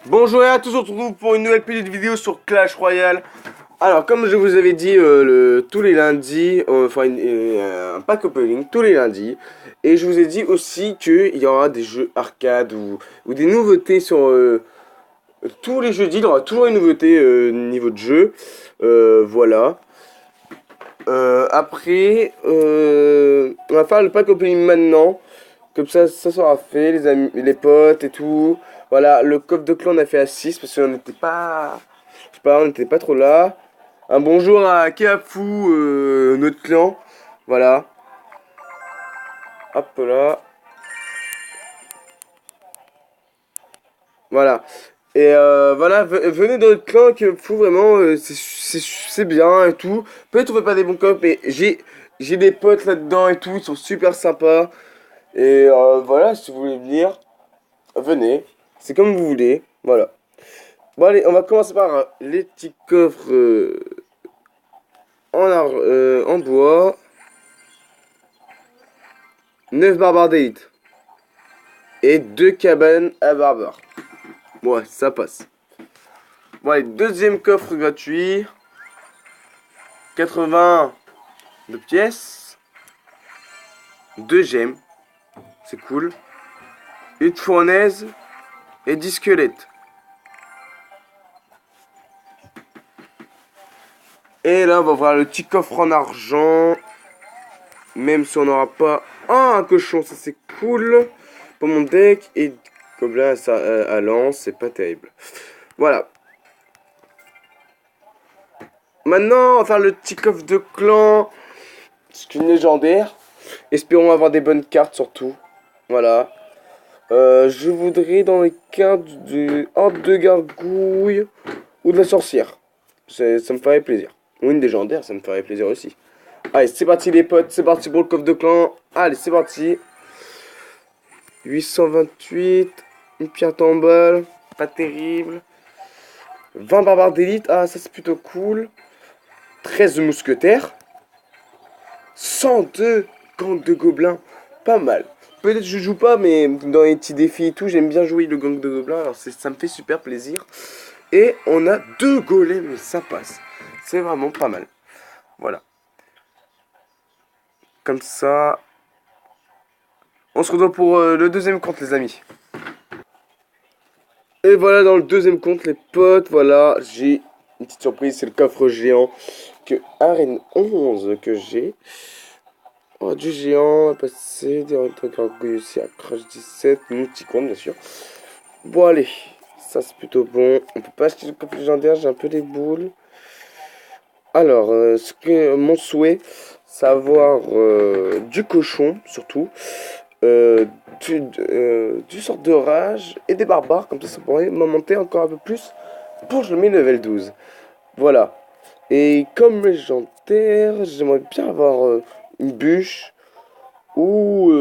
Bonjour à tous, on se retrouve pour une nouvelle petite vidéo sur Clash Royale. Alors, comme je vous avais dit tous les lundis, un pack opening tous les lundis. Et je vous ai dit aussi qu'il y aura des jeux arcade ou des nouveautés sur tous les jeudis. Il y aura toujours une nouveauté niveau de jeu. Voilà. Après, on va faire le pack opening maintenant. Comme ça sera fait, les amis, les potes et tout. Voilà, le coffre de clan on a fait à 6 parce qu'on n'était pas. Je sais pas, on n'était pas trop là. Un bonjour à Keafu, notre clan. Voilà. Hop là. Voilà. Et voilà, venez dans notre clan, Keafu, vraiment, c'est bien et tout. Peut-être on fait pas des bons coffres, mais j'ai des potes là-dedans et tout, ils sont super sympas. Et voilà, si vous voulez venir, venez. C'est comme vous voulez. Voilà. Bon allez, on va commencer par les petits coffres en bois. 9 barbares d'élite. Et 2 cabanes à barbares. Ouais, ça passe. Bon allez, deuxième coffre gratuit. 80 de pièces. 2 gemmes. C'est cool. Une fournaise et 10 squelettes. Et là, on va voir le petit coffre en argent. Même si on n'aura pas... Ah, un cochon, ça c'est cool. Pour mon deck. Et comme là, ça à lance, c'est pas terrible. Voilà. Maintenant, on va faire le petit coffre de clan. C'est une légendaire. Espérons avoir des bonnes cartes surtout. Voilà. Je voudrais dans les cartes de Horde de Gargouille ou de la sorcière. Ça me ferait plaisir. Ou une légendaire, ça me ferait plaisir aussi. Allez, c'est parti les potes, c'est parti pour le coffre de clan. Allez, c'est parti. 828, une pierre tombale, pas terrible. 20 barbares d'élite, ah ça c'est plutôt cool. 13 mousquetaires. 102 gangs de gobelins, pas mal. Peut-être je joue pas, mais dans les petits défis et tout, j'aime bien jouer le gang de gobelins, alors ça me fait super plaisir. Et on a 2 golems, ça passe. C'est vraiment pas mal. Voilà. Comme ça. On se retrouve pour le deuxième compte, les amis. Et voilà, dans le deuxième compte, les potes, voilà, j'ai une petite surprise, c'est le coffre géant que Arène 11 que j'ai. Oh, du géant, passer, des gargouilles aussi à Crash 17, multicombe bien sûr. Bon, allez, ça c'est plutôt bon. On peut pas acheter le coffre légendaire, j'ai un peu des boules. Alors, ce que mon souhait, c'est avoir du cochon, surtout. euh, du sort de rage et des barbares, comme ça pourrait m'augmenter encore un peu plus pour je le mets level 12. Voilà. Et comme légendaire, j'aimerais bien avoir une bûche ou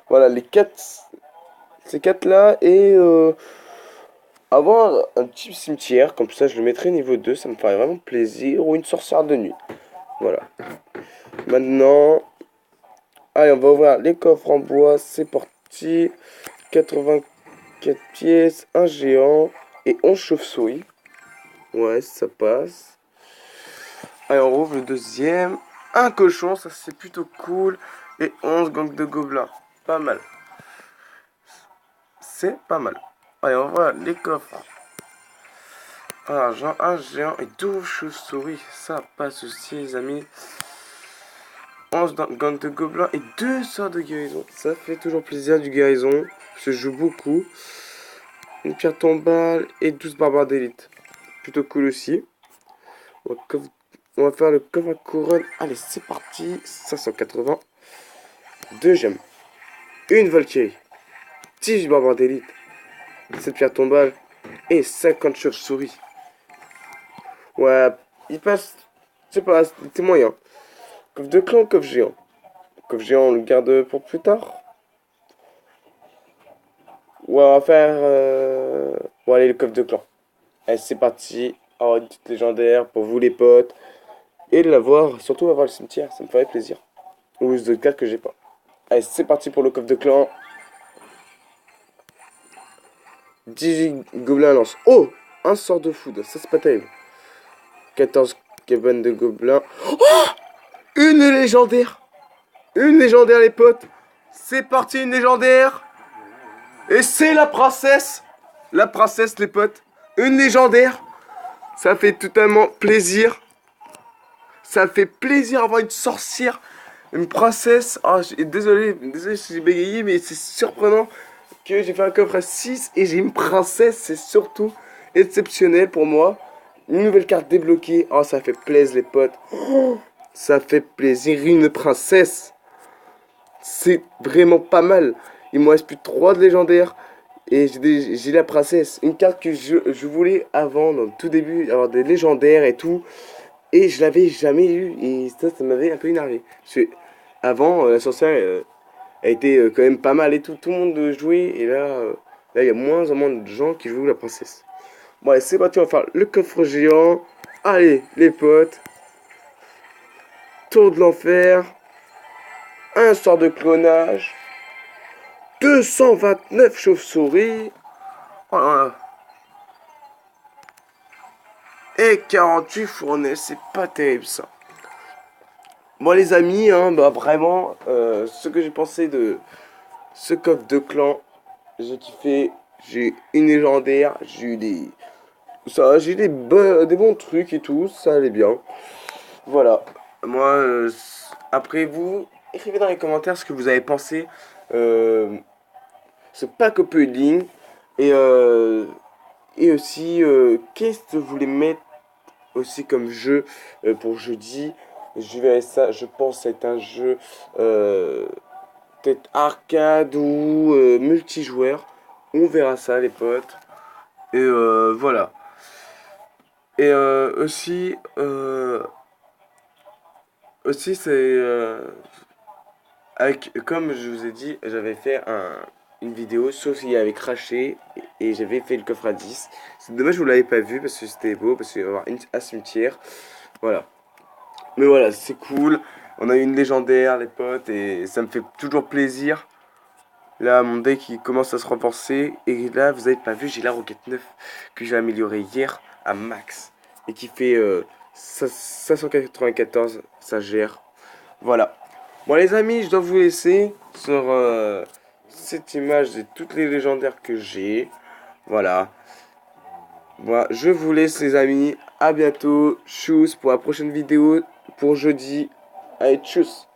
voilà les quatre ces quatre là et avoir un petit cimetière, comme ça je le mettrai niveau 2, ça me ferait vraiment plaisir, ou une sorcière de nuit. Voilà. Maintenant, allez, on va ouvrir les coffres en bois, c'est parti. 84 pièces, un géant et 11 chauves-souris. Ouais, ça passe. Allez, on rouvre le deuxième. Un cochon, ça c'est plutôt cool. Et 11 gangs de gobelins. Pas mal. C'est pas mal. Allez, on voit les coffres. Un géant et 12 chauves-souris. Ça passe aussi, les amis. 11 gangs de gobelins et 2 sorts de guérison. Ça fait toujours plaisir du guérison. Je joue beaucoup. Une pierre tombale et 12 barbares d'élite. Plutôt cool aussi. On va faire le coffre à couronne. Allez, c'est parti. 580. 2 gemmes. Une Valkyrie. 10 barbares d'élite. 7 pierres tombales. Et 50 chauves-souris. Ouais, il passe. Je sais pas, c'était moyen. Coffre de clan, coffre géant. Coffre géant, on le garde pour plus tard. Ouais, on va faire. Bon, allez, le coffre de clan. Allez, c'est parti. Oh, une petite légendaire pour vous, les potes. Et de l'avoir, surtout avoir le cimetière, ça me ferait plaisir. Ou de cartes que j'ai pas. Allez, c'est parti pour le coffre de clan. 18 gobelins lance. Oh, un sort de foudre, ça c'est pas terrible. 14 cabanes de gobelins. Oh, une légendaire. Une légendaire les potes. C'est parti, une légendaire. Et c'est la princesse. La princesse les potes. Une légendaire. Ça fait totalement plaisir. Ça fait plaisir d'avoir une sorcière. Une princesse. Oh, désolé si j'ai bégayé, mais c'est surprenant que j'ai fait un coffre à 6 et j'ai une princesse. C'est surtout exceptionnel pour moi. Une nouvelle carte débloquée. Oh, ça fait plaisir les potes. Oh, ça fait plaisir. Une princesse. C'est vraiment pas mal. Il me reste plus que 3 de légendaires. Et j'ai la princesse. Une carte que je voulais avant, dans le tout début, avoir des légendaires et tout. Et je l'avais jamais eu. Et ça m'avait un peu énervé. Parce que avant, la sorcière a été quand même pas mal et tout. Tout le monde jouait. Et là, il y a moins en moins de gens qui jouent la princesse. Bon, allez, c'est parti. On va faire le coffre géant. Allez, les potes. Tour de l'enfer. Un sort de clonage. 229 chauves-souris. Oh là là. Et 48 fournées, c'est pas terrible ça. Bon les amis, hein, bah vraiment, ce que j'ai pensé de ce coffre de clan, j'ai kiffé, j'ai une légendaire, j'ai eu j'ai eu des bons trucs et tout, ça allait bien. Voilà, moi, après vous, écrivez dans les commentaires ce que vous avez pensé, ce pack opening, et, euh, et aussi, qu'est-ce que vous voulez mettre aussi comme jeu pour jeudi. Je verrai ça, je pense c'est un jeu peut-être arcade ou multijoueur. On verra ça les potes. Et voilà. Et aussi c'est avec, comme je vous ai dit, j'avais fait une vidéo, sauf qu'il avait craché et j'avais fait le coffre à 10. C'est dommage que vous l'avez pas vu parce que c'était beau, parce qu'il va y avoir un cimetière. Voilà. Mais voilà, c'est cool. On a eu une légendaire, les potes, et ça me fait toujours plaisir. Là, mon deck il commence à se renforcer. Et là, vous avez pas vu, j'ai la Roquette 9 que j'ai améliorée hier à max. Et qui fait 594, ça gère. Voilà. Bon, les amis, je dois vous laisser sur cette image de toutes les légendaires que j'ai. Voilà. Voilà, je vous laisse les amis. À bientôt. Tchuss pour la prochaine vidéo pour jeudi. Allez, tchuss.